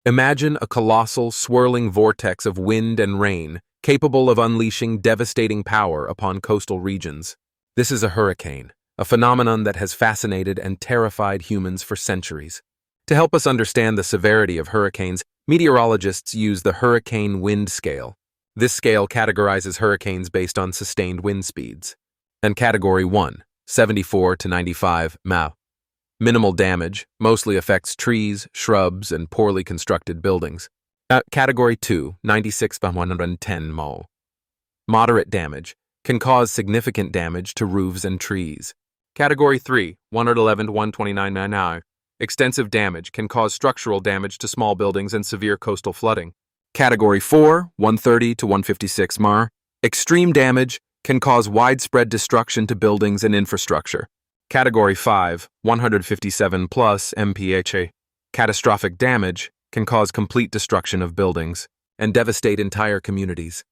Imagine a colossal, swirling vortex of wind and rain, capable of unleashing devastating power upon coastal regions. This is a hurricane, a phenomenon that has fascinated and terrified humans for centuries. To help us understand the severity of hurricanes, meteorologists use the hurricane wind scale. This scale categorizes hurricanes based on sustained wind speeds. And Category 1, 74 to 95 mph. Minimal damage, mostly affects trees, shrubs, and poorly constructed buildings. Category 2, 96 by 110 mph. Moderate damage, can cause significant damage to roofs and trees. Category 3, 111 to 129 mph. Extensive damage, can cause structural damage to small buildings and severe coastal flooding. Category 4, 130 to 156 mph. Extreme damage, can cause widespread destruction to buildings and infrastructure. Category 5, 157 plus mph. Catastrophic damage, can cause complete destruction of buildings and devastate entire communities.